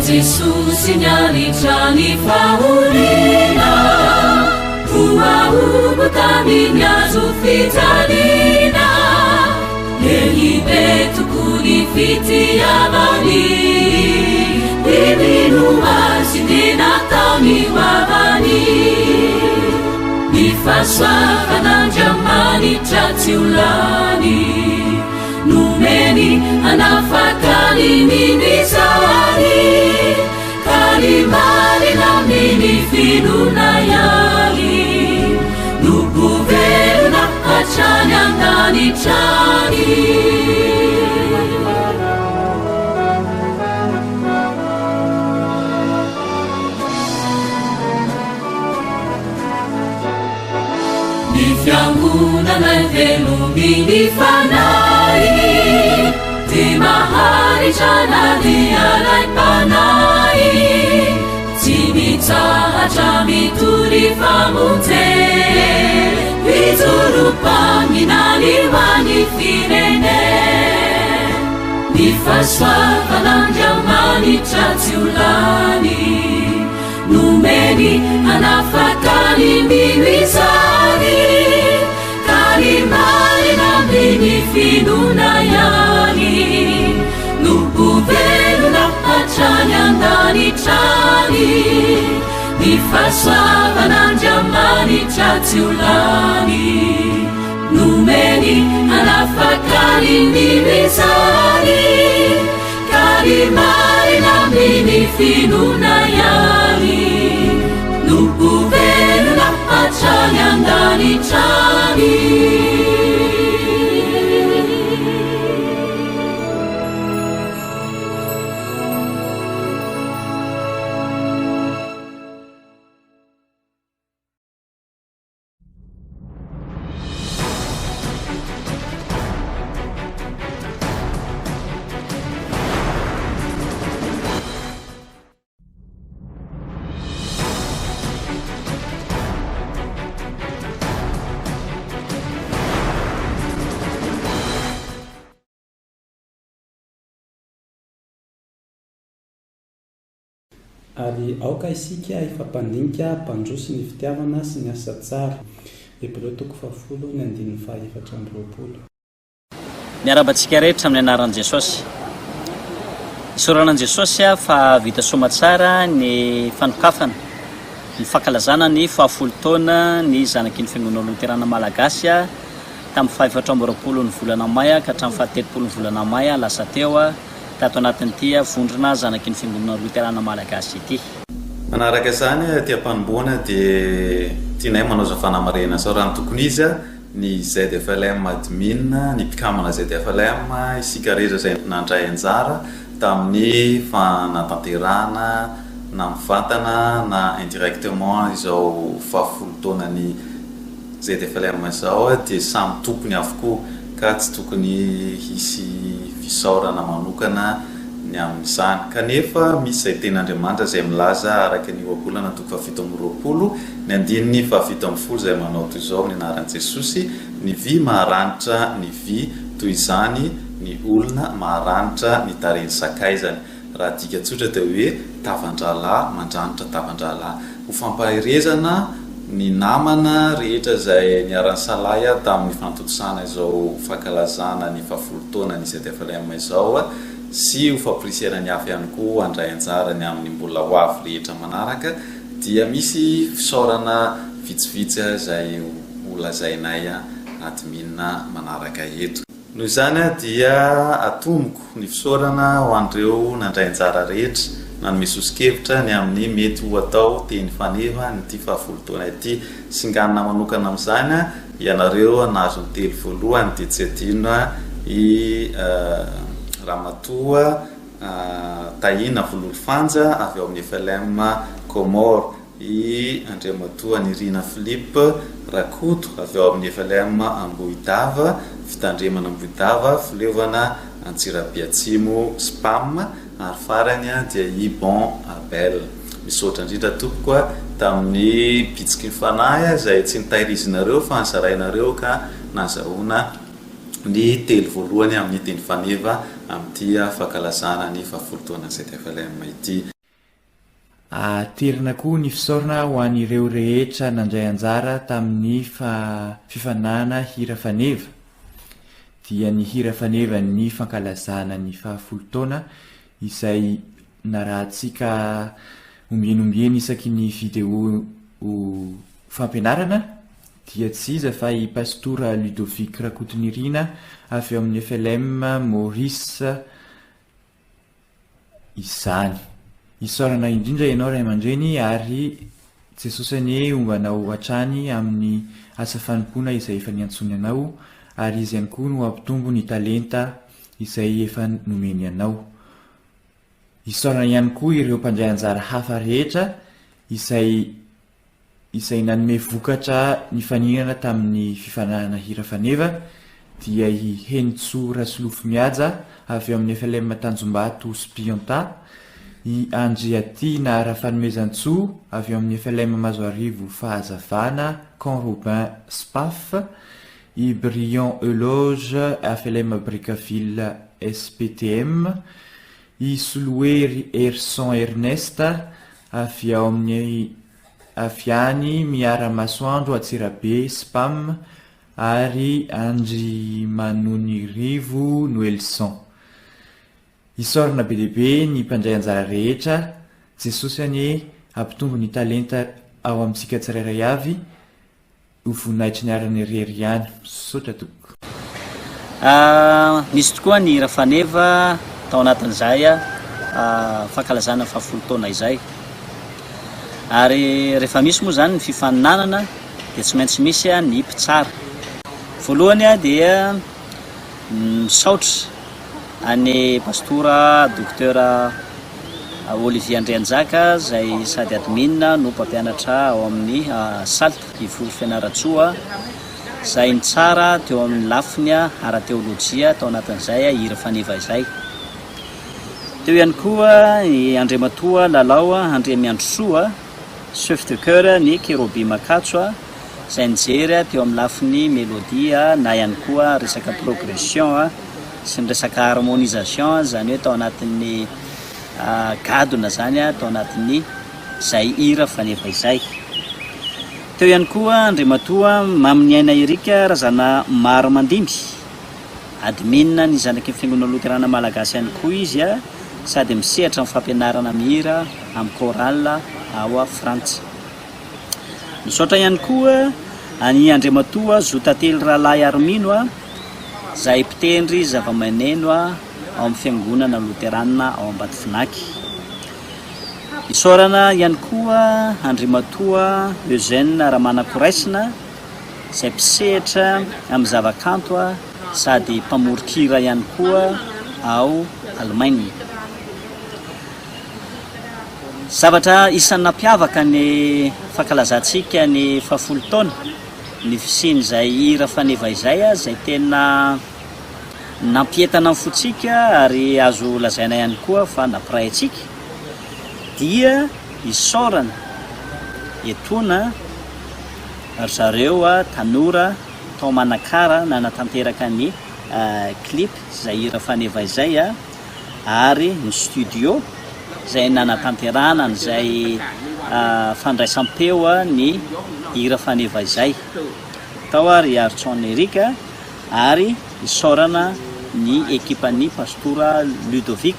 Jesusi nyalitrani faulina Umaubutaminya zufitalina Elibetu kunifiti yabani Biminuma sidina tauni wabani Nifaswa kananjamani chatiulani Numeni anafakali minizali Kalimari na mini finuna yali Nukuveru na achanya ndani chani Nifyangu na naivelu minifanai Timahari chanadi alaipanai Timitaha chamitulifamute Viturupa minaliwani firene Nifaswa kananjamani chatiulani Numeni anafakali mimi mandritrany ny fahasoavan'andriamanitra tsy olany nomeny anafakany ny mizany kary marina aminy finona ihany nogovelona hatrany andanitrany. Ary aoka isika ifampandinika mpandrosy ny fitiavana sy ny asa tsara. Ebreo 10:4. Miarabantsika rehetra amin'ny anaran'i Jesosy. Isoranan Jesosy fa vita soa tsara ny fanokafana, ny fankalazana ny 70 taona ny zanaky ny Fiangonana Luterana Malagasy tamin'ny 420 ny volana May ka hatramin'ny 17 ny volana May lasa teo tato anatin'ity vondrona zanaky ny Fiangonana Luterana Malagasy ity. Manaraka izany ty ampanomboana dia tianay manao zavamarena sao raha ny tokony izy ny ZFLM admin ny mpikamana ZFLM isika rehetra izay nandray anjara tamin'ny fanatanterahana na mivantana na indirectement izao 70 taona ny ZFLM izao dia samy tompony avokoa ka tsy tokony hisy fisaorana manokana ny amin'izany. Kanefa misy izay ten'Andriamanitra izay milaza araka ny oabolana toko 720 ny andininy 710 izay manao toy izao ny anaran'i Jesosy ny vy maharanitra ny vy toy izany ny olona maharanitra ny tarehiny sakaizany. Raha dika tsotra dia hoe tavandralahy mandranitra tavandralahy. Ho fampahirezana ny namana rehetra izay niaran'ny Salay tamin'ny fantotosana izao fankalazana ny 70 taona ny ZFLM izao sy ho fampirisihana ny hafa ihany koa handray anjara ny amin'ny mbola ho avy rehetra manaraka dia misy fisaorana vitsivitsy izay ho lazainay admin manaraka eto. Noho izany dia atomiko ny fisaorana ho an'ireo nandray anjara rehetra nanome sosikevitra ny amin'ny mety ho atao teny faneva ny 70 taona ity singanina manokana amin'izany ianareo nahazo ny telo voalohany dia tsy adino i Ramatoa Tahina Vololofanja avy ao amin'ny FLM Comore, i Andriamatoa Nirina Philippe Rakoto avy ao amin'ny FLM Ambohidava, fitandremana Ambohidava, filevana Antsirabe-Atsimo Spam, ary farany dia i Bon Abel. Misaotra indrindra tompoko tamin'ny bitsiky ny fanahy izay tsy nitahirizinareo fa nizarainareo ka nazahoana ny telo voalohany amin'ny teny faneva amin'ity fankalazana ny 70 taona ZFLM ity. Terina koa ny fisaorana ho an'ireo rehetra nandray anjara tamin'ny fifanana hira faneva. Dia ny hira faneva ny fankalazana ny 70 taona izay narahantsika ombieny isaky ny video fampianarana. Dia tsy iza fa i pastora Ludovic Rakotonirina avy amin'ny FLM Maurice izany. Isaorana indrindra ianao ray aman-dreny ary Jesosy ombanao hatrany amin'ny asa fanompona izay efa niantsony anao ary izy ihany koa no hampitombo ny talenta izay efa nomeny anao. Isaorana ihany koa ireo mpandray anjara hafa rehetra izay nanome vokatra ny faninana tamin'ny fifanana hira faneva dia i Henitso Rasolofo Miaja avy amin'ny FLM Tanjombato Spionta, i Andriatina Rafanomezantsoa avy amin'ny FLM Mazoarivo Fahazavana Camp Robin Spaf, i Briand Eloge FLM Bricaville SPTM, i Sloué Erson Ernesta avy amin'ny Afiany Miara Masoandro Atsirabe Spam ary Andry Manonirivo Noelson. Isaorana be deaibe ny mpandray anjara rehetra jesosy any ampitombo ny talenta ao amintsika tsirairay avy ho voninahitry ny arany rery ihany misaotra toko. Misy tokoa ny hira faneva tao anatin'izay fankalazana 70 taona izay, ary rehefa misy moa zany ny fifaninanana dia tsy maintsy misy ny mpitsara. Voalohany dia misaotra any pastora docteur Olivier Andrianjaka izay sady admin no mpampianatra ao amin'ny salta ivolo fianaratsoa izay ny tsara teo amin'ny lafiny ara-teolojia tao anatin'izay hira faneva izay. Teo ihany koa i Andriamatoa Lalao Andriamiandrosoa chef de chœur ny Kerobi Makatso izay nijery teo amin'ny lafiny melodia na ihany koa resaka progression sy ny resaka harmonisation zany hoe tao anatin'ny gadona zany tao anatin'ny izay hira faneva izay. Teo ihany koa Andriamatoa Maminiaina Erika Razana Maro Mandimby admin ny zanaky ny fiangonana Luterana Malagasy ihany koa izy sady misehatra amin'ny fampianarana mihira amin'ny choral ao Frantsa. Misaotra ihany koa any Andriamatoa Zotately Ralahy Armino izay mpitendry zava-maneno ao amin'ny fiangonana Luterana ao Ambatofinaky. Isaorana ihany koa Andriamatoa Eugène Ramana Koraisina izay mpisehatra amin'ny zavakanto sady mpamorokira ihany koa ao Allemagne. Zavatra isan'ny nampiavaka ny fankalazantsika ny 70 taona ny fisiany izay hira faneva izay izay tena nampietana amin'ny fotsika ary azo lazaina ihany koa fa nampiray antsika dia isaorana etona zareo tanora tao manakara nanatanteraka ny clip izay hira faneva izay ary ny studio izay nanatanterana izay fandraisam-peo ny hira faneva izay tao ary Artson Erika ary isaorana ny ekipan'ny pastora Ludovic.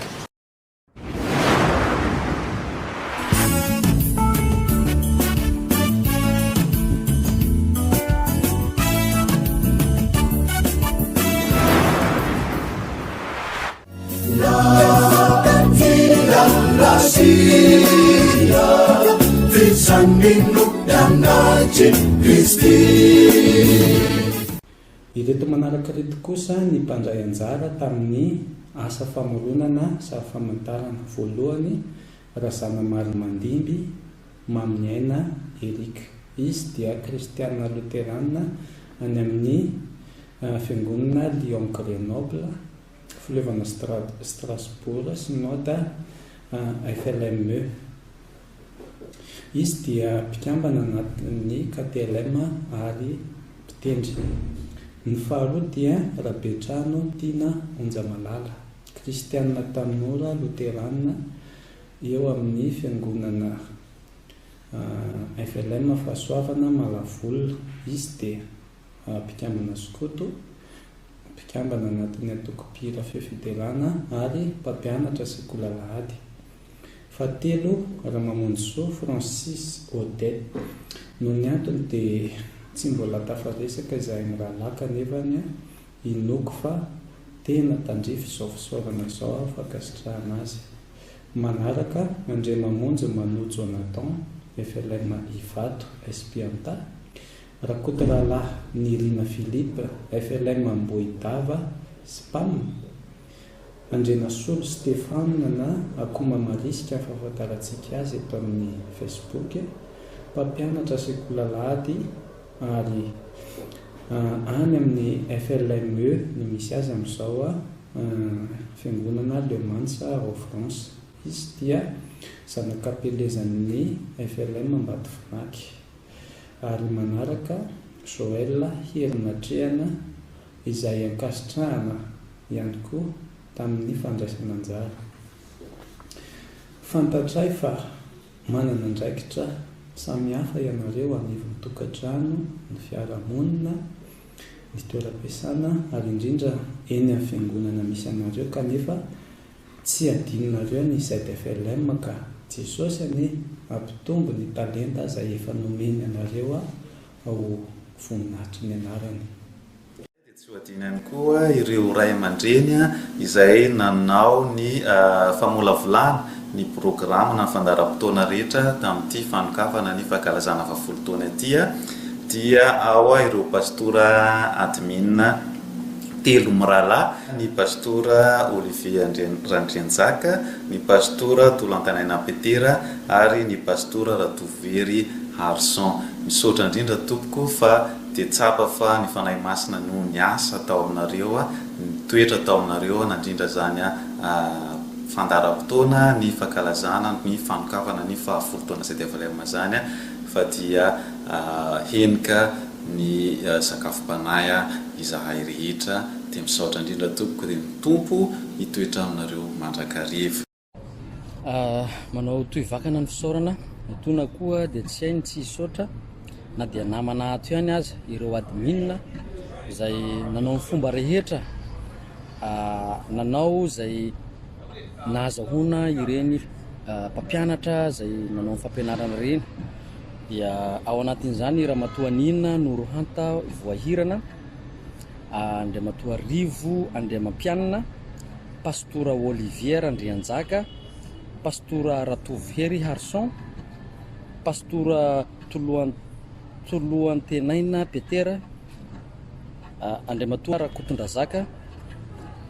Ireto manaraka reto kosa ny mpandray anjara tamin'ny asa famoronana sary famantarana. Voalohany Razana Maro Mandimby Maminiaina Erika, izy dia kristiana luterana any amin'ny fiangonana Lyon Grenoble, filovana Strasbourg synode FLME. Izy dia mpikambana anatin'ny KTLM ary mpitendry. Ny faharoa dia Rabetrano Tina Onjamalala, kristiana tanora luterana eo amin'ny fiangonana FLM Fahasoavana Malavolona. Izy dia mpikambana Sokoto, mpikambana anatin'ny atokopira fefidelana ary mpampianatra sekolalahady. Fahatelo Ramamonjso Francis Odette. Noho ny antony dia tsy mbola tafaresaka izahay ny rahalahy kanefany inoko fa tena tandrify izao fisaorana izao fankasitrahana azy. Manaraka Andriamamonjy Manojo Jonathan FLM Ivato Espianta, Rakotoralahy Nirina Philippe FLM Ambohidava Spam, Andrenasolo Stéphane na Akoma Marisika fahafantarantsika azy eto amin'ny Facebook, mpampianatra sekolalahady ary any amin'ny FLME ny misy azy amin'izao fiangonana Le Mans au France. Izy dia zanakapelezan'ny FLM Ambatofinaky. Ary manaraka Joël Herinatreana izay ankasitrahana ihany koa tamin'ny fandraisana anjara. Fantatray fa manana andraikitra samihafa ianareo anivon'ny tokantrano, ny fiarahamonina, ny toeram-piasana ary indrindra eny amin'ny fiangonana misy anareo kanefa tsy adinonareo ny ZFLM ka Jesosy ny ampitombo ny talenta izay efa nomeny anareo ao voninahitry ny anarany. Tsy hoadina ihany koa ireo ray aman-dreny izay nanao ny famolavolana ny programa na fandaharam-potoana rehetra tamin'ity fanokafana ny fankalazana fahafolon-taona ity dia ao ireo pastora admin telo mirala, ny pastora Olivier Randrianjaka, ny pastora Tolantanaina Petera ary ny pastora Ratovery Harson. Misaotra indrindra tompoko fa dia tsapa fa ny fanahy masina no niasa tao aminareo, nitoetra tao aminareo nandrindra zany fandaharam-potoana ny fankalazana ny fanokafana ny fahafolon-taona ZFLM zany fa dia henika ny sakafom-panahy izahay rehetra. Dia misaotra indrindra tompoko dia ny tompo hitoetra aminareo mandrakariva. Manao toy-vakana ny fisaorana tona koa dia tsy hainy tsy hisaotra na dia namana ato ihany aza ireo admin izay nanao ny fomba rehetra nanao izay nahazahoana ireny mpampianatra izay nanao ny fampianarana reny. Dia ao anatin'izany Ramatoa Nina Norohanta Voahirana, Andriamatoa Rivo Andriamampianina, pastora Olivier Randrianjaka, pastora Ratovery Harson, pastora Toloantenaina Petera, Andriamatoa Rakotondrazaka,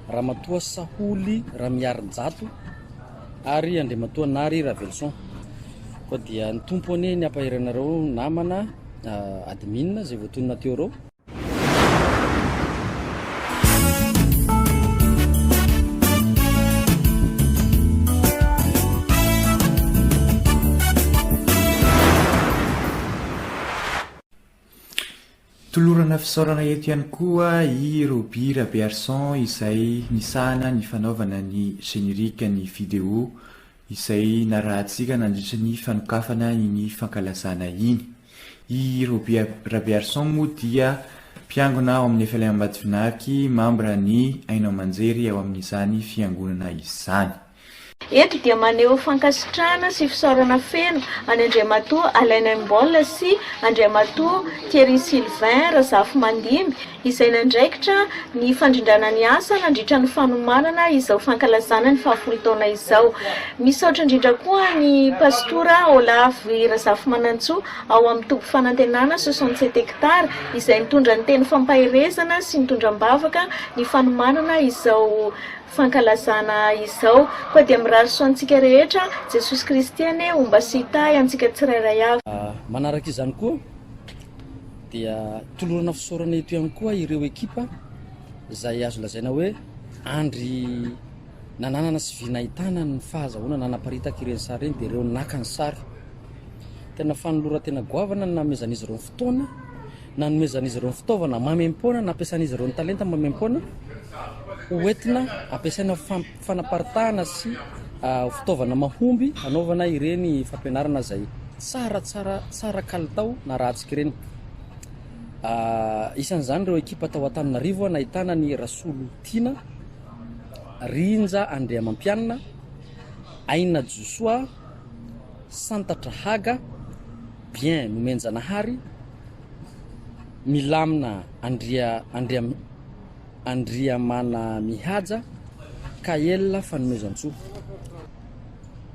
Ramatoa Saholy Ramiarinjato ary Andriamatoa Nary Ravelson. Koa dia ny tompony ny ampahiranareo namana admin izay voatonona teo reo. Tolorana fisaorana eto ihany koa i Roby Rabearson izay nisahana ny fanaovana ny générique ny vidéo izay narahantsika nandritra ny fanokafana ny fankalazana iny. I Roby Rabearson moa dia mpiangona ao amin'ny FLM Ambatofinahitra, membre ny Ainao Manjery ao amin'izany fiangonana izany. Eto dia maneho fankasitrahana sy fisaorana feno any Andriamatoa Alain Mbola sy Andriamatoa Thierry Sylvain Razafy Mandimby izay nandraikitra ny fandrindrana ny asa nandritra ny fanomanana izao fankalazana ny fahafolon-taona izao. Misaotra indrindra koa ny pastora Olavy Razafy Manantsoa ao amin'ny tobo fanantenana 67 hectara izay mitondra ny teny fampahirezana sy mitondram-bavaka ny fanomanana izao fankalazana izao. Koa dia mirary soantsika rehetra Jesosy Kristy omba sy hitay antsika tsirairay avy. Manaraka izany koa dia tolorana fisaorana eto ihany koa ireo ekipa izay azo lazaina hoe andry nananana sy vinahitana ny fahazahoana nanaparitaka ireny sary ireny dia ireo naka ny sary. Tena fanolora tena goavana na nomezan'izy ireo ny fotoana na nomezan'izy ireo ny fitaovana mamempoana na ampiasan'izy ireo ny talenta mamempoana hoentina ampiasaina fanaparitahana sy fitaovana mahomby anaovana ireny fampianarana izay tsara kalitao na rahantsika ireny. Isan'izany ireo ekipa tao Antananarivo nahitana ny Rasolo Tina, Rinja Andriamampianina, Aina Josoa, Santatra Haga, Bien Nomenjanahary, Milamina Andriamana Mihaja, Kaela Fanomezantsoa.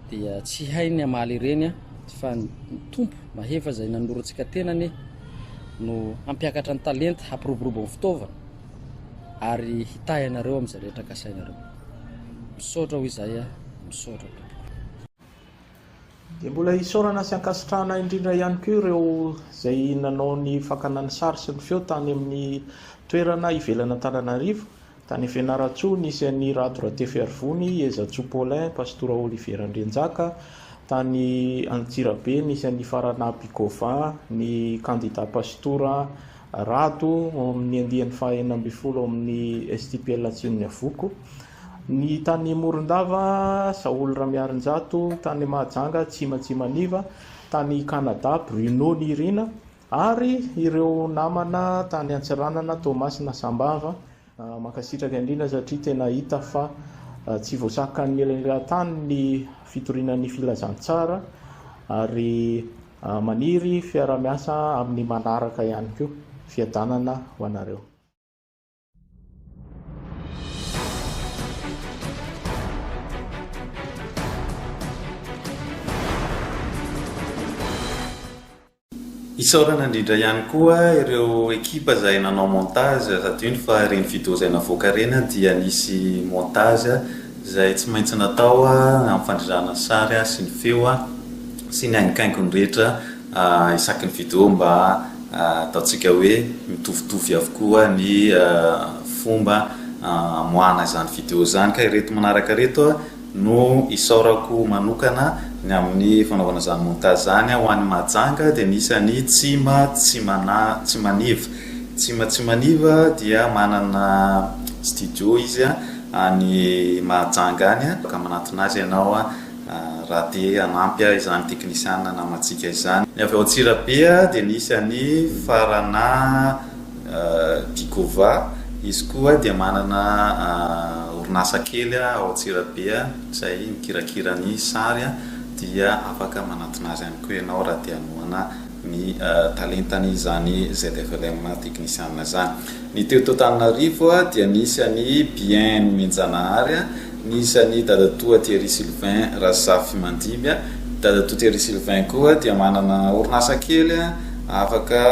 Dia tsy hainy amaly ireny fa ny tompo maheva izay nanorantsika tenany no hampiakatra ny talenta hampiroborobo ny fitaovana ary hitay anareo amin'izay rehetra kasainareo. Misaotra ho izay misaotra. Dia mbola isaorana sy ankasitrahana indrindra ihany koa ireo izay nanao ny fakana ny sary sy ny feo tany amin'ny toerana ivelana Antananarivo, tany Fianaratsoa nisy an'ny Rato Ratefervony, Ezatsoa Paulin, pastora Olivier Randrianjaka, tany Antsirabe nisy an'ny Faranaby Gova, ny candidat pastora Rato amin'ny andian'ny faha-12 amin'ny STPL Atsimon'ny Avoko, ny tany Morondava Saoly Ramiarinjato, tany Mahajanga Tsimatsimaniva, tany Canada Bruno Nirina, ary ireo namana tany Antsiranana Thomas Nasambava. Mankasitraka indrindra satria tena hita fa tsy voasakany elanrehan-tany ny fitorinan'ny filazantsara ary maniry fiara-miasa amin'ny manaraka ihany koa fiadanana ho anareo. Isaorana indrindra ihany koa ireo ekipa izay nanao montage sady iny fa reny video izay navoaka reny dia nisy montage izay tsy maintsy natao amin'ny fandrizana sary sy ny feo sy ny haingokaingony rehetra isaky ny video mba ataontsika hoe mitovitovy avokoa ny fomba amoahana izany video izany. Ka ireto manaraka reto no isaorako manokana ny amin'ny fanaovana izany montage zany ho an'ny mahajanga dia misy ny Tsima Tsimaniva. Tsima Tsimaniva dia manana studio izy any mahajanga any ka manatona azy ianao raha te hanampy izany teknisiana namantsika izany. Ny avy ao Antsirabe dia nisy ny Farana Dikova, izy koa dia manana orinasa kely ao Antsirabe izay mikirakira ny sary dia afaka manatona azy ihany koa ianao raha te hanohana ny talentany izany ZFLM teknisiana zany. Ny teo Antananarivo dia nisy ny Bien Menjanahary, nisy ny Dadatoa Thierry Sylvain Razafy Mandimby. Dadatoa Thierry Sylvain koa dia manana orinasa kely afaka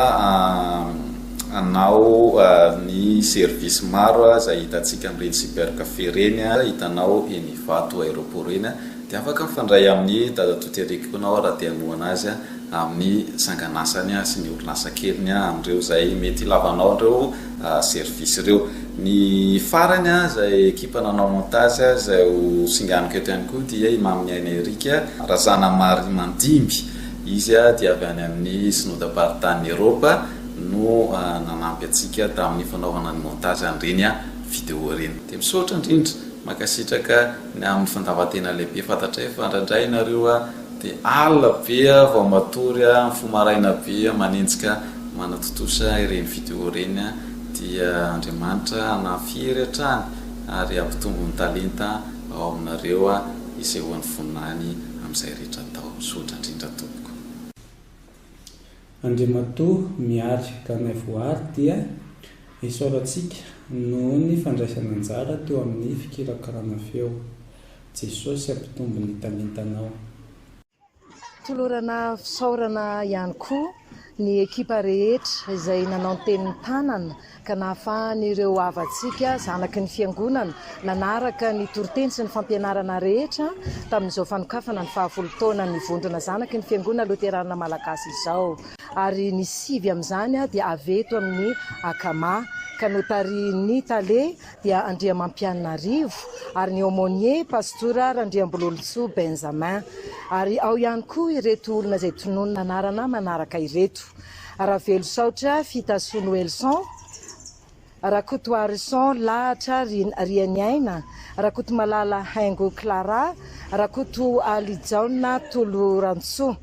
anao ny service maro izay hitantsika amin'ireny super café reny, hitanao eny Ivato aéroport reny dia afaka mifandray amin'ny Dadatoa Thierry koa anao raha te hanohana azy amin'ny sanganasany sy ny orinasa keliny amin'ireo izay mety ilavanao ireo service ireo. Ny farany izay ekipa nanao montage izay ho singaniko eto ihany koa dia Imam Erika Razana Mary Mandimby. Izy dia avy any amin'ny Synodam-paritany Eropa no nanampy antsika tamin'ny fanaovana ny montage an'ireny video ireny. Dia misaotra indrindra makasitraka ny amin'ny fandavan-tena lehibe fantatray fandrandray nareo dia alina be vao matory fomaraina be manenjika manatotosa ireny video ireny dia Andriamanitra anafiry hatrany ary ampitombo ny talenta ao aminareo izay ho an'ny voninany amin'izay rehetra atao. Misaotra indrindra tompoko. Andriamatoa miary ganay voary dia isaorantsika noho ny fandraisana anjara teo amin'ny fikirakarana feo. Jesosy ampitombo ny talentanao. Tolorana fisaorana ihany koa ny ekipa rehetra izay nanao tenin'ny tanana ka nahafahan'ireo havantsika zanaky ny fiangonana nanaraka ny toriteny sy ny fampianarana rehetra tamin'izao fanokafana ny 10 taona ny vondrona zanaky ny fiangonana Loterana Malagasy izao. Ary ny sivy amin'izany dia aveto amin'ny Akama ka notarin'ny Tale dia Andriamampianarivo ary ny aumônier pastora Randriambololotsoa Benjamin. Ary ao ihany koa ireto olona izay tononona anarana manaraka ireto: Ravelo Saotra Fitasono Elson, Rakotoarison Lahatra Rianiaina, Rakoto Malala Haingo Clara, Rakoto Alijaona Tolorantsoa,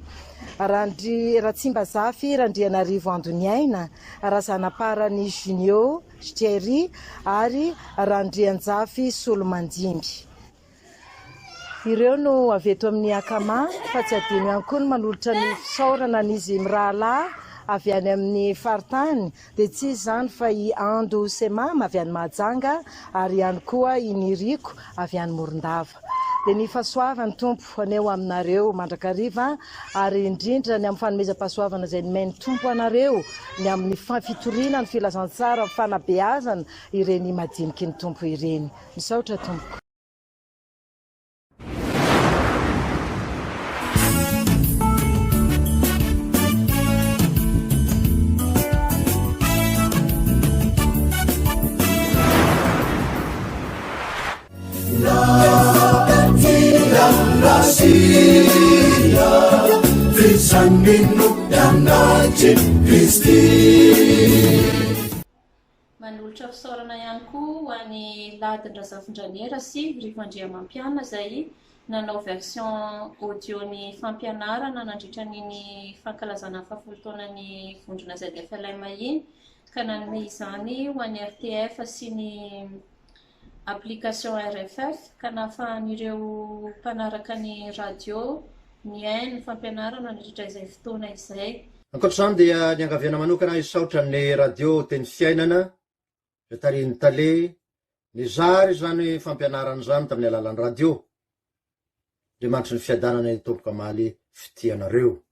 Ratsimbazafy Randrianarivo Andoniaina, Razanaparany Junio Thierry ary Randrianjafy Solomandimby. Ireo no aveto amin'ny Akama fa tsy adino ihany koa ny manolotra ny fisaorana n'izy Mirala avy any amin'ny faritany dia tsy izany fa i Ando Semama avy any Mahajanga ary ihany koa i Niriko avy any Morondava. Dia ny fahasoavany tompo aneo aminareo mandrakariva ary indrindra ny amin'ny fanomezam-pahasoavana izay nomeny tompo anareo ny amin'ny fitoriana ny filazantsara fanabeazana ireny madiniky ny tompo ireny. Misaotra tompoko. Manolotra fisaorana ihany koa ho an'ny Ladin-drazafin-draniera sy Rivandriamampiana izay nanao version audio ny fampianarana nandritra ny fankalazana 10 taonany vondrona ZFLM iny ka nanome izany ho an'ny RTF sy ny application RFF ka nahafahan'ireo mpanaraka ny radio miaino ny fampianarana nandritra izay fotoana izay. Ankoatr'izany dia ny angaviana manokana isaotra ny radio teny fiainana izay tariny tale ny zary zany fampianarana zany tamin'ny alalan'ny radio Andriamanitra ny fiadanana ny tomboka amaly fitianareo.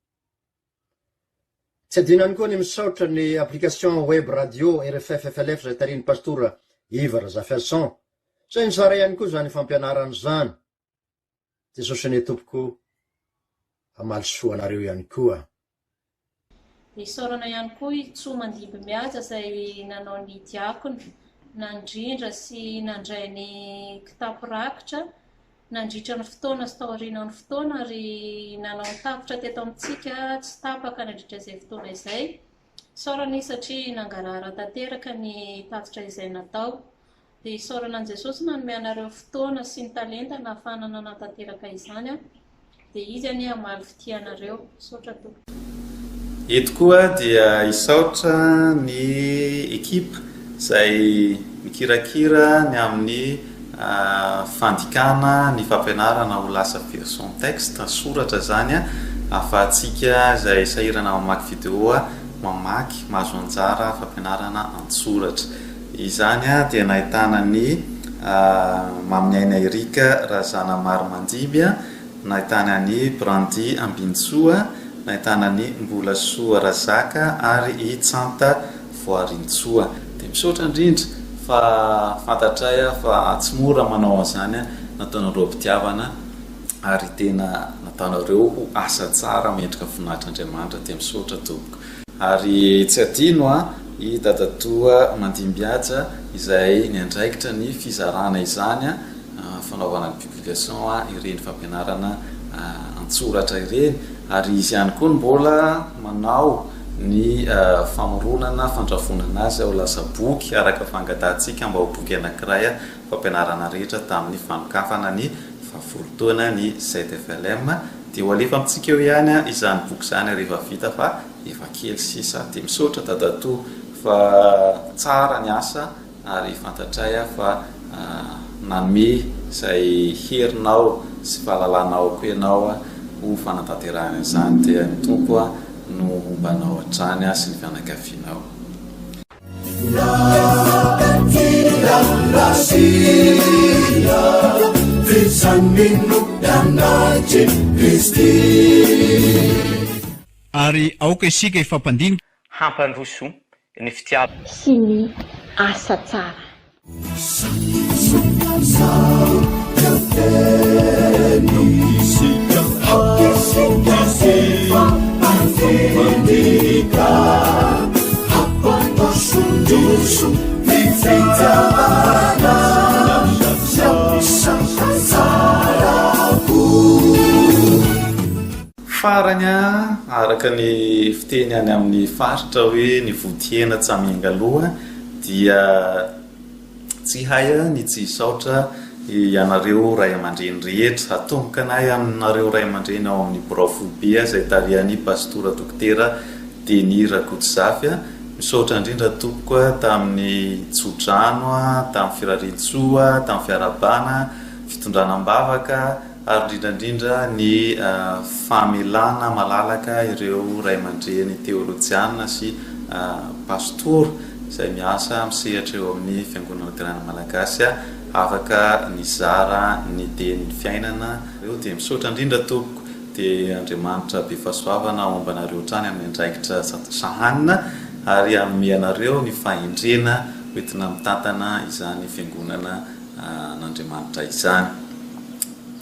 Tsy adinany koa ny misaotra ny application web radio RFF FLF izay tariny pastora Ivar Zafiason izay nizara ihany koa zany fampianarana zany. Jesosy ny tompoko amaly soanareo ihany koa. Isaorana ihany koa Tso Mandimby Mihaja izay nanao ny diakona, nandrindra sy nandray ny kitapo rakitra, nandritra ny fotoana sy tao aoriana ny fotoana ary nanao ny tapitra teto amintsika tsy tapaka nandritra izay fotoana izay. Isaorana satria nangarara tanteraka ny tatitra izay natao. Dia isaorana an' Jesosy nanome anareo fotoana sy ny talenta nahafanana natanteraka izany dia izy any amaly fitianareo. Saotra tompoko. Eto koa dia isaotra ny ekipa izay mikirakira ny amin'ny fandikana ny fampianarana ho lasa version texte soratra zany ahafahantsika izay sahirana mamaky video mamaky mahazo anjara fampianarana an-tsoratra. Izany dia nahitana ny Mamniaina Erika Razana Maro Mandimby, nahitana ny Brandi Ambintsoa, nahitana ny Mbola Soa Razaka ary i Tsanta Voarintsoa. Dia misaotra indrindra fa fantatray fa tsy mora manao an'izany nataonareo mpitiavana ary tena nataonareo ho asa tsara mendrika voninahitran'Andriamanitra. Dia misaotra tompoko. Ary tsy adino i Dadatoa Mandimby Mihaja izay niandraikitra ny fizarana izany fanaovana ny publication ireny fampianarana an-tsoratra ireny, ary izy ihany koa mbola manao ny famoronana fandrafonana azy ao lasa boky araka fangatantsika mba ho boky anankiray fampianarana rehetra tamin'ny fanokafana ny fahafolotona ny ZFLM. Dia ho alefa amintsika eo ihany izany boky izany rehefa vita fa efa kely sisa. Dia misaotra Dadatoa fa tsara ny asa ary fantatray fa nanome izay herinao sy fahalalanao koa ianao ho fanatanterahana izany. Dia ny tompo no hombanao hatrany sy ny fianakavianao. Ary aoka isika ifampandinika hampandroso ny fitiavana sy ny asa tsara. Farany araka ny fiteny any amin'ny faritra hoe ny vodihena tsy amiangaloha dia tsy hay ny tsy isaotra ianareo ray aman-dreny rehetra. Atomboka anay aminareo ray aman-dreny ao amin'ny Brafobe izay tarihan'ny pastora dokotera Denis Rakotsafy. Misaotra indrindra tompoko tamin'ny tsodrano, tamin'ny firarintsoa, tamin'ny fiarabana, fitondranam-bavaka ary indrindra ny famelana malalaka ireo ray aman-dreny teolojiana sy pastor izay miasa misehatra eo amin'ny fiangonana luterana malagasy afaka nizara ny teny fiainana. Dia misaotra indrindra tompoko. Dia Andriamanitra be fahasoavana ombanareo trany amin'ny andraikitra sahanina ary amin'ny anareo ny fahendrena hoentina mitantana izany fiangonana n'Andriamanitra izany.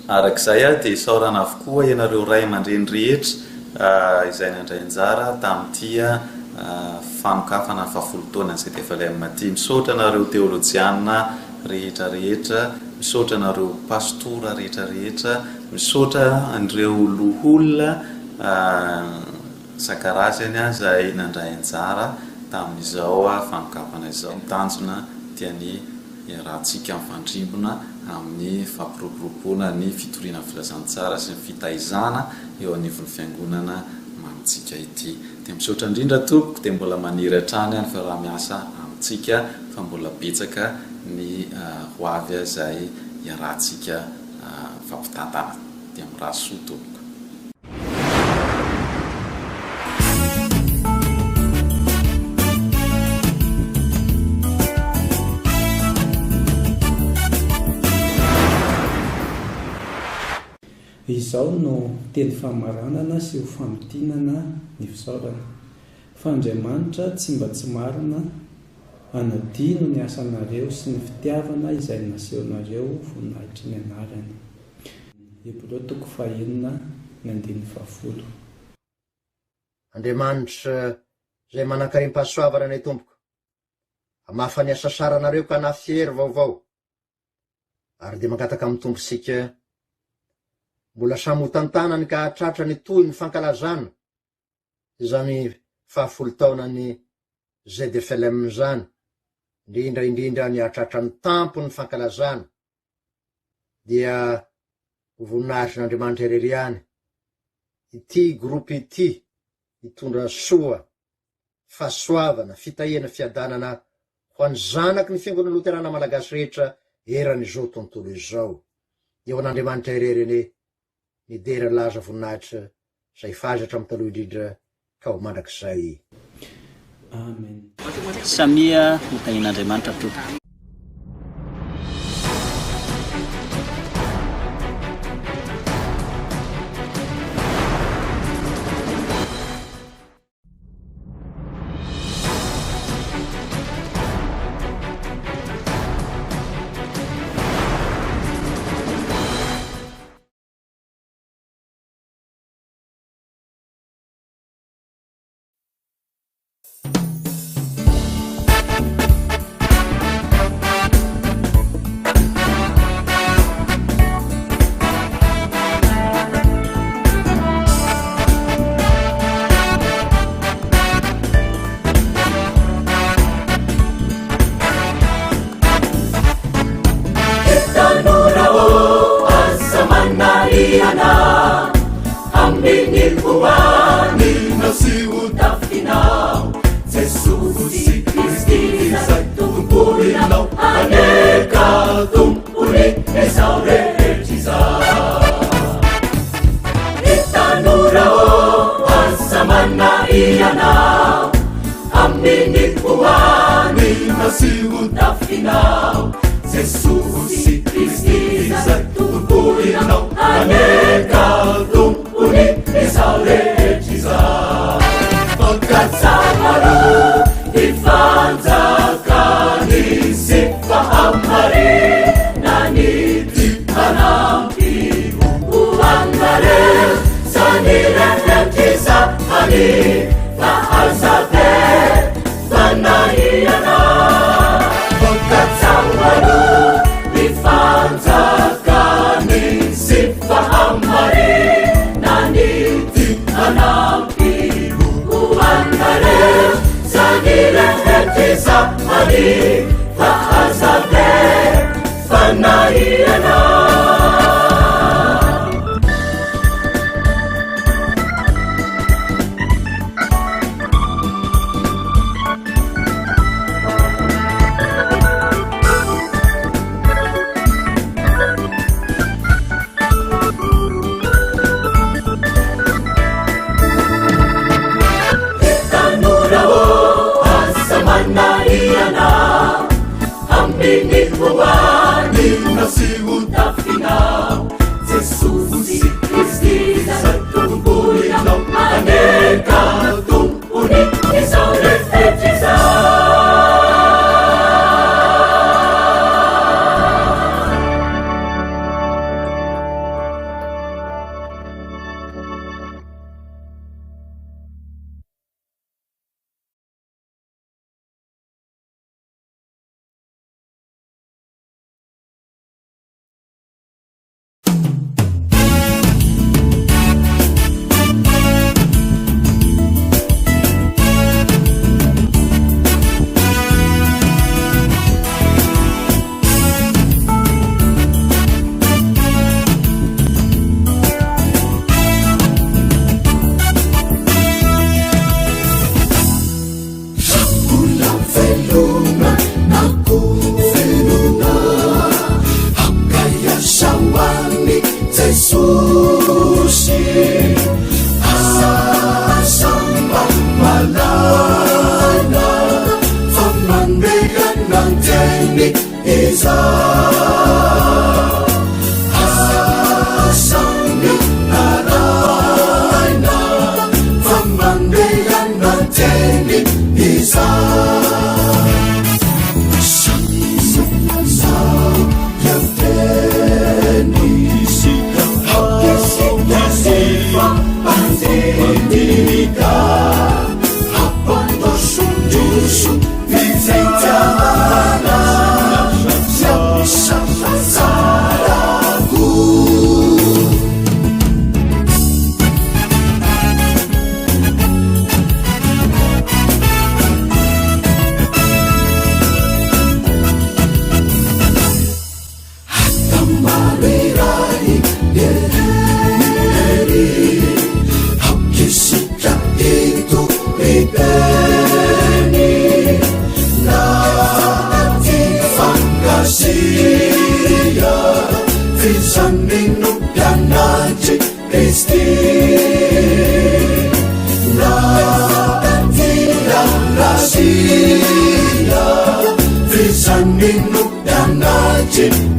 Arak'izay dia isaorana avokoa ianareo ray aman-dreny rehetra izay nandray anjara tamin'ity fanokafana fahafolotona ny ZFLM. Misaotra anareo teolojiana rehetra rehetra, misaotra anareo pastora rehetra rehetra, misaotra an'ireo loholona isan-karazany izay nandray anjara tamin'izao fanokafana izao. Mitanjona tiany iarahantsika amin'ny fandrimbona amin'ny fampiroboroboana ny fitoriana filazantsara sy ny fitaizana eo anivon'ny fiangonana manitsika ity. Dia misaotra indrindra tompoko. Dia mbola maniry hatrany ny fiaraha-miasa tsika fa mbola betsaka ny hoavy zay iarahantsika fampitantana dia mirasoa tompoko. Izao no teny famaranana sy ho famitinana ny fisaorana. Fa Andriamanitra tsy mba tsy marina anadino ny asanareo sy ny fitiavana izay nasehonareo voninahitra ny anarany. Hebreo 9:1-10. Andriamanitra izay manankarim-pahasoavana ny tompoko, hamafa ny asa saranareo ka nafiery vaovao, ary dia mangataka amin'ny tomposika mbola samy ho tantanany ka hatratra ny toy ny fankalazana izany fahafolo taonany ZFLM zany, indrindra ny hatratra ny tampo ny fankalazana dia voninahitrin'Andriamanitra irery ihany ity grupy ity hitondra soa, fahasoavana, fitahena, fiadanana ho an'ny zanaky ny fiangonana loterana malagasy rehetra eran'izao tontolo izao. Eo an'Andriamanitra irery ny dera laza voninahitra izay fazatra amin'ny taloha indrindra ka ho mandrakizay. Amen. Samia hotahin'Andriamanitra tompoko.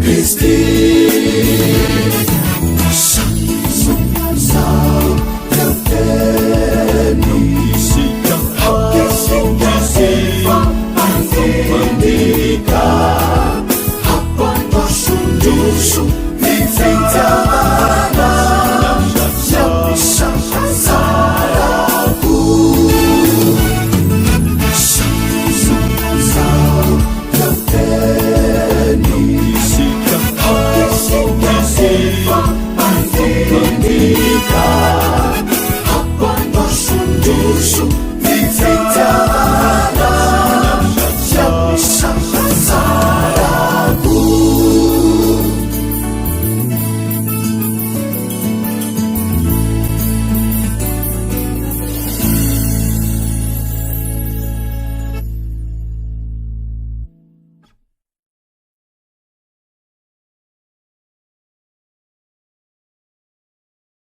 Kristi